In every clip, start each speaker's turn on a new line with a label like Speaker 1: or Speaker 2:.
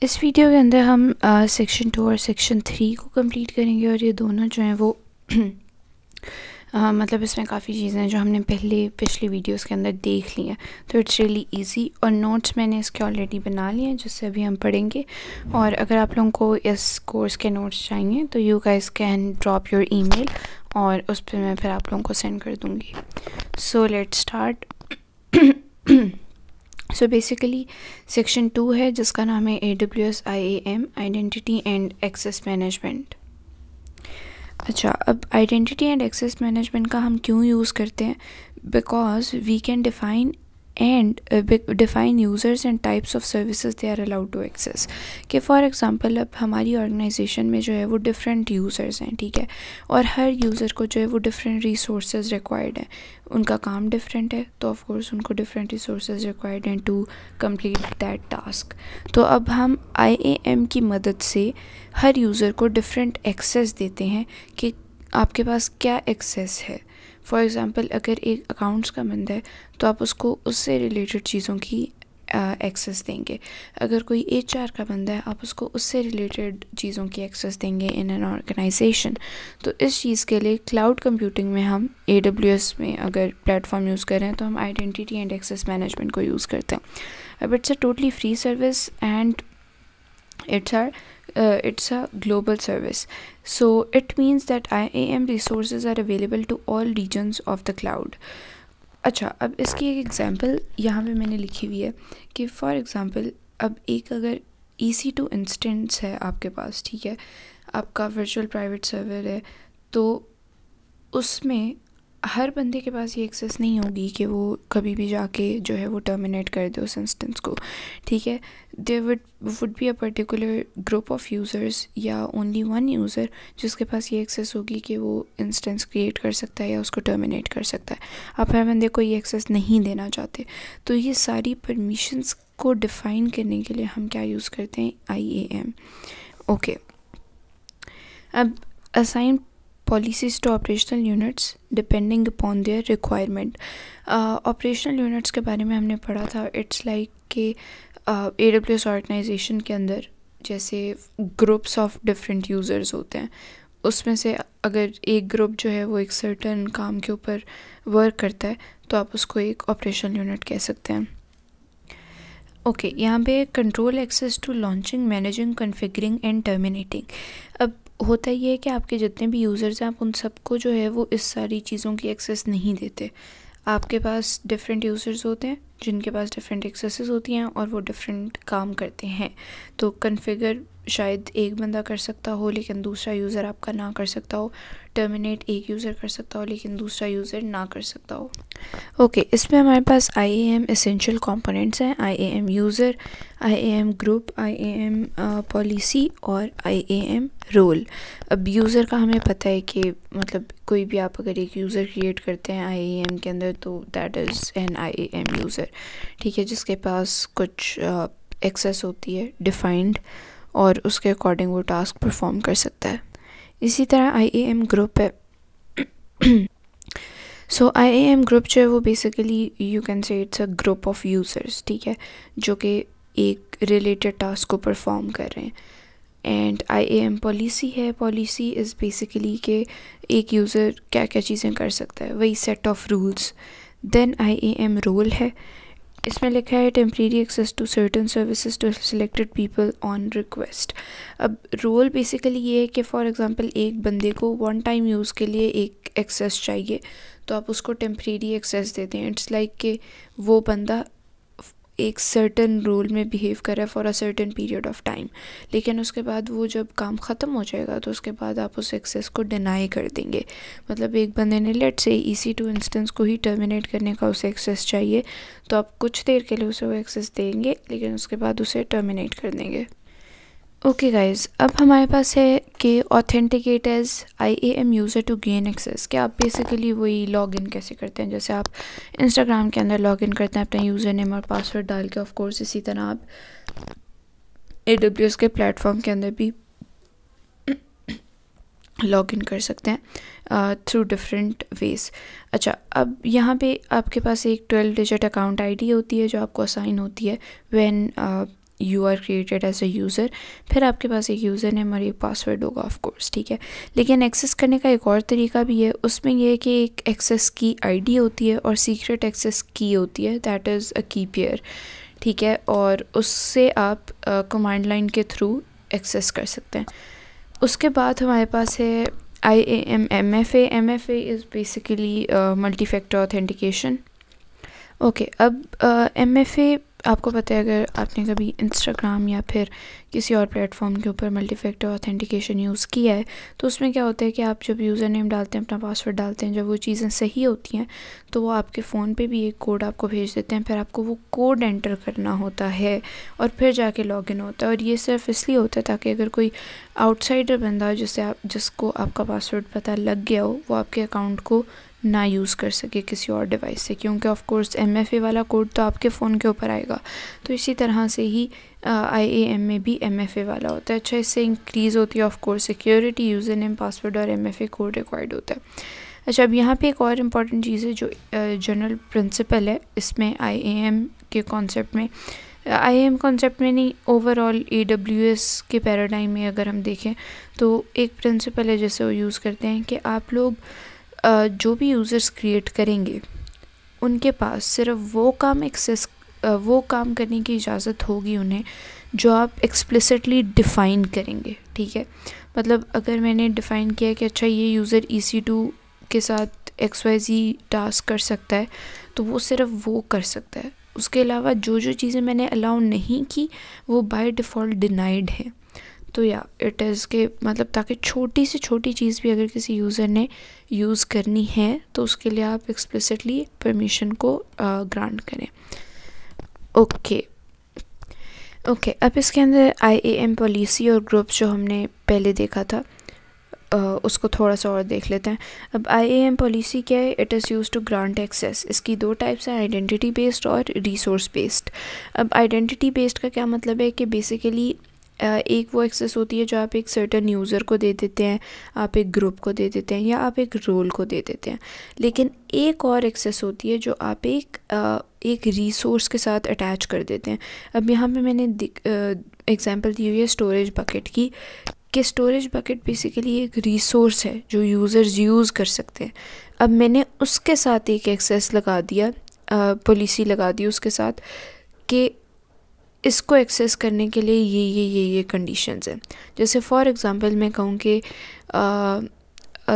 Speaker 1: इस वीडियो के अंदर हम सेक्शन 2 और सेक्शन 3 को कंप्लीट करेंगे और ये दोनों जो हैं वो मतलब इसमें काफ़ी चीज़ें हैं जो हमने पिछली वीडियोस के अंदर देख ली हैं, तो इट्स रियली इजी। और नोट्स मैंने इसके ऑलरेडी बना लिए हैं जिससे अभी हम पढ़ेंगे। और अगर आप लोगों को इस कोर्स के नोट्स चाहिए तो you guys can drop your email और उस पर मैं फिर आप लोगों को सेंड कर दूँगी। So let's start. So basically section 2 है जिसका नाम है AWS IAM identity and access management. अच्छा, अब आइडेंटिटी एंड एक्सेस मैनेजमेंट का हम क्यों यूज़ करते हैं? Because we can define users and types of services they are allowed to access. कि फॉर एग्जांपल अब हमारी ऑर्गेनाइजेशन में जो है वो डिफरेंट यूज़र्स हैं, ठीक है, और हर यूज़र को जो है वो डिफरेंट रिसोर्सेज रिक्वायर्ड हैं। उनका काम डिफरेंट है तो ऑफ कोर्स उनको डिफरेंट रिसोर्सेज रिक्वायर्ड हैं टू कंप्लीट दैट टास्क। तो अब हम IAM की मदद से हर यूज़र को डिफरेंट एक्सेस देते हैं कि आपके पास क्या एक्सेस है। फॉर एग्ज़ाम्पल अगर एक अकाउंट्स का बंदा है तो आप उसको उससे रिलेटेड चीज़ों की एक्सेस देंगे। अगर कोई HR का बंदा है आप उसको उससे रिलेटेड चीज़ों की एक्सेस देंगे इन एन ऑर्गेनाइजेशन। तो इस चीज़ के लिए क्लाउड कंप्यूटिंग में हम AWS में अगर प्लेटफॉर्म यूज़ कर रहे हैं तो हम आइडेंटिटी एंड एक्सेस मैनेजमेंट को यूज़ करते हैं। अब it's a totally free service and it's a global service, so it means that IAM resources are available to all regions of the cloud. अच्छा, अब इसकी एक एग्जांपल यहाँ पे मैंने लिखी हुई है कि फॉर एग्जांपल अब एक अगर EC2 इंस्टेंस है आपके पास, ठीक है, आपका वर्चुअल प्राइवेट सर्वर है, तो उसमें हर बंदे के पास ये एक्सेस नहीं होगी कि वो कभी भी जाके जो है वो टर्मिनेट कर दे उस इंस्टेंस को, ठीक है। There would be a particular group of users या ओनली वन यूज़र जिसके पास ये एक्सेस होगी कि वो इंस्टेंस क्रिएट कर सकता है या उसको टर्मिनेट कर सकता है। आप हर बंदे को ये एक्सेस नहीं देना चाहते, तो ये सारी परमिशंस को डिफ़ाइन करने के लिए हम क्या यूज़ करते हैं? IAM। ओके, अब assign policies to operational units depending upon their requirement। operational units के बारे में हमने पढ़ा था। इट्स लाइक कि AWS ऑर्गेनाइजेशन के अंदर जैसे ग्रुप्स ऑफ डिफरेंट यूज़र्स होते हैं, उसमें से अगर एक ग्रुप जो है वो एक सर्टन काम के ऊपर वर्क करता है तो आप उसको एक ऑपरेशनल यूनिट कह सकते हैं। ओके, यहाँ पे control access to launching, managing, configuring and terminating. अब होता ये है कि आपके जितने भी यूज़र्स हैं आप उन सबको जो है वो इस सारी चीज़ों की एक्सेस नहीं देते। आपके पास डिफरेंट यूज़र्स होते हैं जिनके पास डिफरेंट एक्सेसेस होती हैं और वो डिफरेंट काम करते हैं। तो कॉन्फ़िगर शायद एक बंदा कर सकता हो लेकिन दूसरा यूज़र आपका ना कर सकता हो। टर्मिनेट एक यूज़र कर सकता हो लेकिन दूसरा यूज़र ना कर सकता हो। ओके, इसमें हमारे पास IAM एसेंशियल कंपोनेंट्स हैं: IAM user, IAM group, IAM policy और IAM रोल। अब यूज़र का हमें पता है कि मतलब कोई भी आप अगर एक यूज़र क्रिएट करते हैं IAM के अंदर तो that is an IAM user, ठीक है, जिसके पास कुछ एक्सेस होती है डिफाइंड और उसके अकॉर्डिंग वो टास्क परफॉर्म कर सकता है। इसी तरह IAM ग्रुप है। सो IAM ग्रुप जो है वो basically you can say it's a group of users, ठीक है, जो कि एक रिलेटेड टास्क को परफॉर्म कर रहे हैं। एंड IAM पॉलिसी है। पॉलिसी इज़ बेसिकली कि एक यूज़र क्या क्या चीज़ें कर सकता है, वही set of rules. Then IAM role है। इसमें लिखा है temporary access to certain services to selected people on request. अब रोल बेसिकली ये है कि फॉर एग्जांपल एक बंदे को वन टाइम यूज़ के लिए एक एक्सेस चाहिए तो आप उसको टेम्परेरी एक्सेस देते हैं। इट्स लाइक कि वो बंदा एक सर्टन रोल में बिहेव कर रहा है for a certain period of time, लेकिन उसके बाद वो जब काम ख़त्म हो जाएगा तो उसके बाद आप उस एक्सेस को डिनाई कर देंगे। मतलब एक बंदे ने लेट से EC2 इंस्टेंस को ही टर्मिनेट करने का उसे एक्सेस चाहिए तो आप कुछ देर के लिए उसे वो एक्सेस देंगे लेकिन उसके बाद उसे टर्मिनेट कर देंगे। ओके गाइज, अब हमारे पास है कि authenticate as IAM user to gain access. कि आप बेसिकली वही लॉगिन कैसे करते हैं, जैसे आप इंस्टाग्राम के अंदर लॉगिन करते हैं अपना यूज़र नेम और पासवर्ड डाल के, ऑफ कोर्स इसी तरह आप AWS के प्लेटफॉर्म के अंदर भी लॉगिन कर सकते हैं थ्रू डिफरेंट वेज। अच्छा, अब यहाँ पे आपके पास एक 12 डिजिट अकाउंट ID होती है जो आपको असाइन होती है when you are created as a user, फिर आपके पास एक यूज़र नेम और एक पासवर्ड होगा ऑफ कोर्स, ठीक है। लेकिन एक्सेस करने का एक और तरीका भी है, उसमें यह है कि एक एक्सेस की आईडी होती है और सीक्रेट एक्सेस की होती है, दैट इज़ अ की पेयर, ठीक है। और उससे आप कमांड लाइन के थ्रू एक्सेस कर सकते हैं। उसके बाद हमारे पास है IAM MFA। MFA is basically multi factor authentication. Okay, अब MFA आपको पता है, अगर आपने कभी इंस्टाग्राम या फिर किसी और प्लेटफॉर्म के ऊपर मल्टी फैक्टर ऑथेंटिकेशन यूज़ किया है, तो उसमें क्या होता है कि आप जब यूज़र नेम डालते हैं, अपना पासवर्ड डालते हैं, जब वो चीज़ें सही होती हैं तो वो आपके फ़ोन पे भी एक कोड आपको भेज देते हैं, फिर आपको वो कोड एंटर करना होता है और फिर जाके लॉगिन होता है। और ये सिर्फ इसलिए होता है ताकि अगर कोई आउटसाइडर बंदा जिसको आपका पासवर्ड पता लग गया हो, वो आपके अकाउंट को ना यूज़ कर सके किसी और डिवाइस से, क्योंकि ऑफ कोर्स MFA वाला कोड तो आपके फ़ोन के ऊपर आएगा। तो इसी तरह से ही IAM में भी MFA वाला होता है। अच्छा, इससे इंक्रीज़ होती है of course security, user name, password और MFA कोड रिक्वायर्ड होता है। अच्छा, अब यहाँ पे एक और इम्पॉर्टेंट चीज़ है जो जनरल प्रिंसिपल है इसमें IAM के कॉन्सेप्ट में, IAM कॉन्सेप्ट में नहीं, ओवरऑल AWS के पैराडाइम में अगर हम देखें तो एक प्रिंसिपल है जैसे वो यूज़ करते हैं कि आप लोग जो भी यूज़र्स क्रिएट करेंगे उनके पास सिर्फ वो काम करने की इजाज़त होगी उन्हें जो आप एक्सप्लिसिटली डिफ़ाइन करेंगे, ठीक है। मतलब अगर मैंने डिफ़ाइन किया कि अच्छा ये यूज़र EC2 के साथ XYZ टास्क कर सकता है, तो वो सिर्फ वो कर सकता है। उसके अलावा जो चीज़ें मैंने अलाउ नहीं की वो बाय डिफ़ॉल्ट डिनाइड है। तो या इट इज़ के मतलब ताकि छोटी से छोटी चीज़ भी अगर किसी यूज़र ने यूज़ करनी है तो उसके लिए आप एक्सप्लिसिटली परमिशन को ग्रांट करें। ओके, अब इसके अंदर IAM पॉलिसी और ग्रुप्स जो हमने पहले देखा था उसको थोड़ा सा और देख लेते हैं। अब IAM पॉलिसी क्या है? It is use to grant access. इसकी दो टाइप्स हैं, आइडेंटिटी बेस्ड और रिसोर्स बेस्ड। अब आइडेंटिटी बेस्ड का क्या मतलब है कि बेसिकली एक वो एक्सेस होती है जो आप एक सर्टेन यूज़र को दे देते हैं, आप एक ग्रुप को दे देते हैं या आप एक रोल को दे देते हैं। लेकिन एक और एक्सेस होती है जो आप एक रिसोर्स के साथ अटैच कर देते हैं। अब यहाँ पे मैंने एग्जांपल दी हुई है स्टोरेज बकेट की, कि स्टोरेज बकेट बेसिकली एक रिसोर्स है जो यूज़र्स यूज़ कर सकते हैं। अब मैंने उसके साथ एक एक्सेस लगा दिया, पॉलिसी लगा दी उसके साथ कि इसको एक्सेस करने के लिए ये कंडीशंस हैं। जैसे फॉर एग्ज़ाम्पल मैं कहूँ कि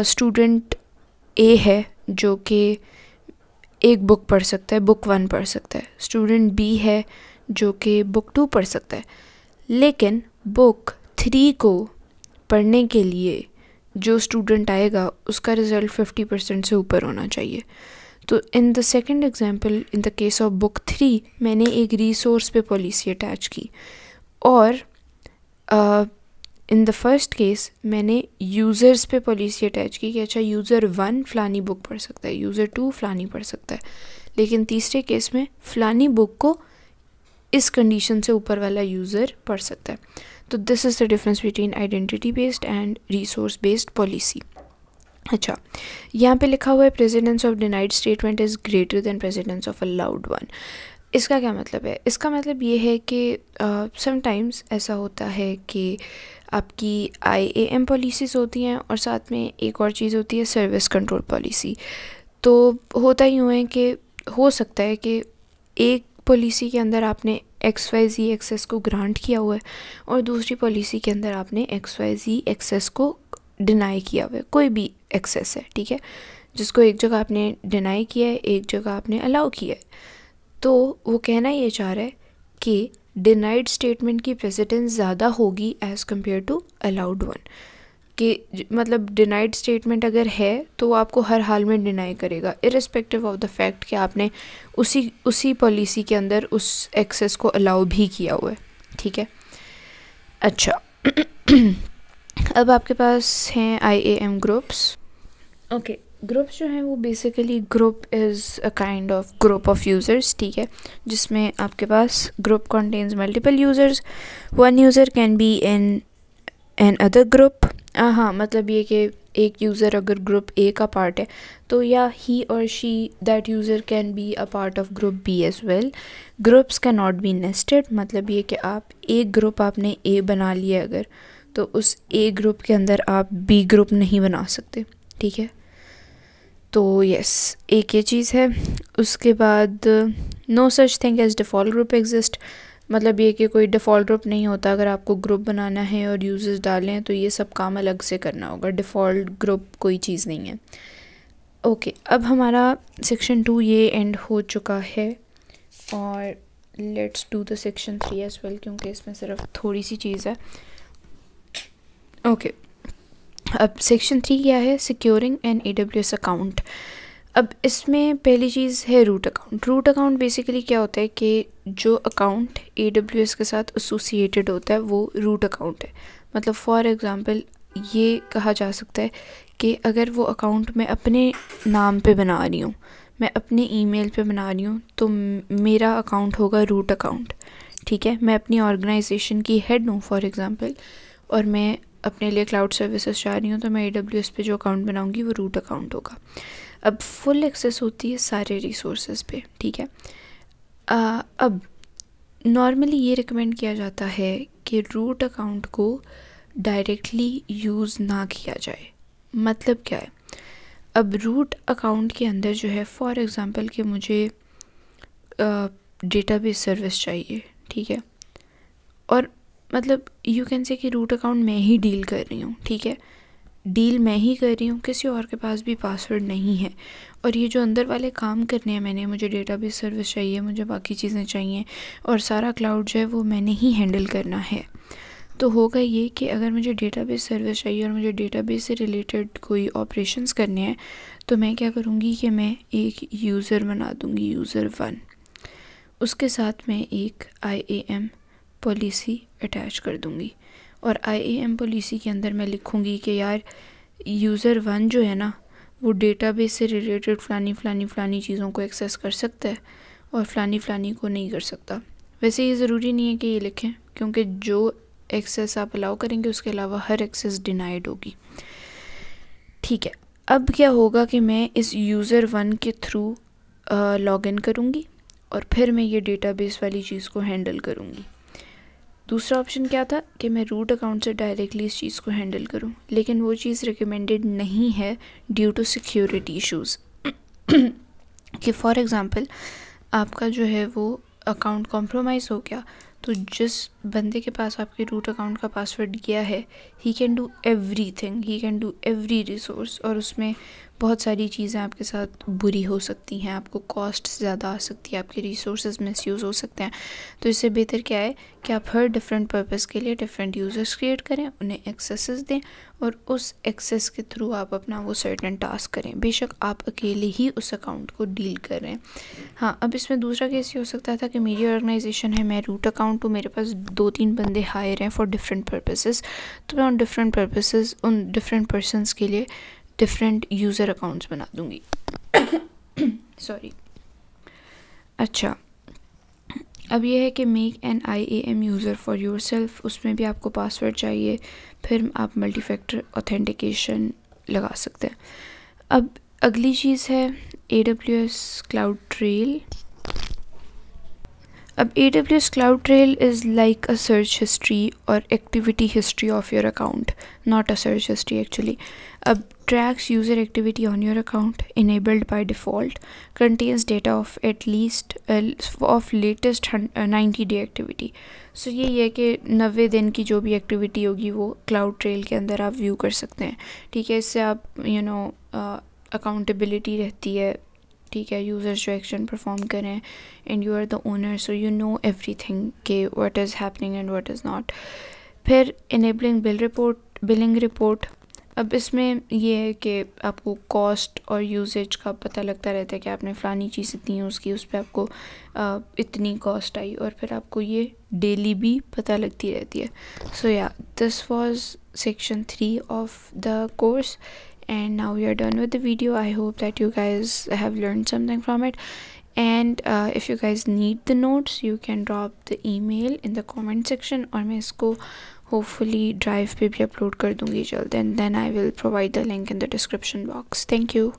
Speaker 1: स्टूडेंट A है जो कि एक बुक पढ़ सकता है, बुक 1 पढ़ सकता है। स्टूडेंट B है जो कि बुक 2 पढ़ सकता है, लेकिन बुक 3 को पढ़ने के लिए जो स्टूडेंट आएगा उसका रिज़ल्ट 50% से ऊपर होना चाहिए। तो in the second example, in the case of book 3, मैंने एक रिसोर्स पे पॉलिसी अटैच की, और इन द फर्स्ट केस मैंने यूज़र्स पे पॉलिसी अटैच की कि अच्छा यूज़र 1 फ़लानी बुक पढ़ सकता है, यूज़र 2 फ़लानी पढ़ सकता है, लेकिन तीसरे केस में फ़लानी बुक को इस कंडीशन से ऊपर वाला यूज़र पढ़ सकता है। तो this is the difference between identity based and resource based policy. अच्छा, यहाँ पे लिखा हुआ है precedence of denied statement is greater than precedence of allowed one. इसका क्या मतलब है? इसका मतलब ये है कि समटाइम्स ऐसा होता है कि आपकी IAM पॉलिसीज़ होती हैं और साथ में एक और चीज़ होती है सर्विस कंट्रोल पॉलिसी। तो होता यूँ है कि हो सकता है कि एक पॉलिसी के अंदर आपने XYZ एक्सेस को ग्रांट किया हुआ है और दूसरी पॉलिसी के अंदर आपने XYZ एक्सेस को डिनाई किया हुआ है, कोई भी एक्सेस है, ठीक है, जिसको एक जगह आपने डिनाई किया है, एक जगह आपने अलाउ किया है। तो वो कहना ये चाह रहा है कि डिनाइड स्टेटमेंट की प्रेसिडेंस ज़्यादा होगी as compare to allowed one, कि मतलब डिनाइड स्टेटमेंट अगर है तो वो आपको हर हाल में डिनाई करेगा इर्रिस्पेक्टिव ऑफ द फैक्ट कि आपने उसी पॉलिसी के अंदर उस एक्सेस को अलाउ भी किया हुआ है, ठीक है। अच्छा अब आपके पास हैं IAM ग्रुप्स। ओके, ग्रुप्स जो हैं वो basically group is a kind of group of users, ठीक है, जिसमें आपके पास group contains multiple users, one user can be in another group. हाँ, मतलब ये कि एक यूज़र अगर ग्रुप ए का पार्ट है तो या ही और शी that user can be a part of group B as well. Groups can not be nested, मतलब ये कि आप एक ग्रुप आपने ए बना लिया अगर, तो उस ए ग्रुप के अंदर आप बी ग्रुप नहीं बना सकते, ठीक है। तो यस, एक ये चीज़ है। उसके बाद no such thing as default group exist, मतलब ये कि कोई डिफ़ॉल्ट ग्रुप नहीं होता। अगर आपको ग्रुप बनाना है और यूज़र्स डालने हैं तो ये सब काम अलग से करना होगा, डिफ़ॉल्ट ग्रुप कोई चीज़ नहीं है। ओके, अब हमारा सेक्शन 2 ये एंड हो चुका है और let's do the section 3 as well, क्योंकि इसमें सिर्फ थोड़ी सी चीज़ है। ओके, अब सेक्शन 3 क्या है? Securing an AWS account. अब इसमें पहली चीज़ है root account. Root account basically क्या होता है कि जो अकाउंट AWS के साथ एसोसिएटेड होता है वो रूट अकाउंट है। मतलब फॉर एग्ज़ाम्पल ये कहा जा सकता है कि अगर वो अकाउंट मैं अपने नाम पे बना रही हूँ, मैं अपने ईमेल पे बना रही हूँ, तो मेरा अकाउंट होगा रूट अकाउंट, ठीक है। मैं अपनी ऑर्गेनाइजेशन की हेड हूँ फॉर एग्ज़ाम्पल, और मैं अपने लिए क्लाउड सर्विसेज चाह रही हूँ, तो मैं AWS पे जो अकाउंट बनाऊँगी वो रूट अकाउंट होगा। अब फुल एक्सेस होती है सारे रिसोर्सेज पे, ठीक है। अब नॉर्मली ये रिकमेंड किया जाता है कि रूट अकाउंट को डायरेक्टली यूज़ ना किया जाए। मतलब क्या है? अब रूट अकाउंट के अंदर जो है फॉर एग्ज़ाम्पल कि मुझे डेटाबेस सर्विस चाहिए, ठीक है, और मतलब यू कैन से कि रूट अकाउंट मैं ही डील कर रही हूँ, ठीक है, डील मैं ही कर रही हूँ, किसी और के पास भी पासवर्ड नहीं है, और ये जो अंदर वाले काम करने हैं मैंने, मुझे डेटाबेस सर्विस चाहिए, मुझे बाकी चीज़ें चाहिए, और सारा क्लाउड जो है वो मैंने ही हैंडल करना है। तो होगा ये कि अगर मुझे डेटाबेस सर्विस चाहिए और मुझे डेटाबेस से रिलेटेड कोई ऑपरेशंस करने हैं, तो मैं क्या करूँगी कि मैं एक यूज़र बना दूँगी, यूज़र 1, उसके साथ मैं एक IAM पॉलिसी अटैच कर दूँगी, और IAM पॉलिसी के अंदर मैं लिखूँगी कि यार यूज़र 1 जो है ना वो डेटाबेस से रिलेटेड फ़लानी चीज़ों को एक्सेस कर सकता है और फ़लानी को नहीं कर सकता। वैसे ये ज़रूरी नहीं है कि ये लिखें, क्योंकि जो एक्सेस आप अलाउ करेंगे उसके अलावा हर एक्सेस डिनाइड होगी, ठीक है। अब क्या होगा कि मैं इस यूज़र 1 के थ्रू लॉगिन करूँगी और फिर मैं ये डेटाबेस वाली चीज़ को हैंडल करूँगी। दूसरा ऑप्शन क्या था कि मैं रूट अकाउंट से डायरेक्टली इस चीज़ को हैंडल करूं, लेकिन वो चीज़ रिकमेंडेड नहीं है ड्यू टू सिक्योरिटी इश्यूज़। कि फॉर एग्ज़ाम्पल आपका जो है वो अकाउंट कॉम्प्रोमाइज़ हो गया, तो जिस बंदे के पास आपके रूट अकाउंट का पासवर्ड गया है, he can do everything, he can do every resource, और उसमें बहुत सारी चीज़ें आपके साथ बुरी हो सकती हैं, आपको कॉस्ट ज़्यादा आ सकती है, आपके रिसोर्सेज मिसयूज़ हो सकते हैं। तो इससे बेहतर क्या है कि आप हर डिफरेंट पर्पस के लिए डिफरेंट यूज़र्स क्रिएट करें, उन्हें एक्सेसेस दें, और उस एक्सेस के थ्रू आप अपना वो सर्टेन टास्क करें, बेशक आप अकेले ही उस अकाउंट को डील कर रहे हैं। हाँ, अब इसमें दूसरा केस ये हो सकता था कि मेरी ऑर्गेनाइजेशन है, मैं रूट अकाउंट हूँ, मेरे पास 2-3 बंदे हायर हैं फॉर डिफरेंट पर्पसेस, तो मैं उन डिफरेंट पर्पसेस, उन डिफरेंट पर्सनस के लिए डिफरेंट यूज़र अकाउंट्स बना दूँगी। सॉरी। अच्छा, अब ये है कि make an IAM user for your self, उसमें भी आपको पासवर्ड चाहिए, फिर आप मल्टी फैक्टर ऑथेंटिकेशन लगा सकते हैं। अब अगली चीज़ है AWS क्लाउड ट्रेल। अब AWS CloudTrail is like a search history और activity history of your account, not a search history actually. अब tracks user activity on your account, enabled by default, contains data of at least of latest 90-day activity। सो ये है कि 90 दिन की जो भी activity होगी वो क्लाउड ट्रेल के अंदर आप व्यू कर सकते हैं, ठीक है। इससे आप अकाउंटेबिलिटी रहती है, ठीक है, यूज़र्स जो एक्शन परफॉर्म करें, and you are the owner, so you know everything के what is happening and what is not. फिर इनेबलिंग बिलिंग रिपोर्ट। अब इसमें ये है कि आपको कॉस्ट और यूजेज का पता लगता रहता है कि आपने फ़लानी चीज़ इतनी यूज़ की, उस पर आपको इतनी कॉस्ट आई, और फिर आपको ये डेली भी पता लगती रहती है। सो या this was section 3 of the course, and now we are done with the video. I hope that you guys have learned something from it, and if you guys need the notes you can drop the email in the comment section, और मैं इसको hopefully drive पे भी upload कर दूँगी जल्द, and then I will provide the link in the description box. Thank you.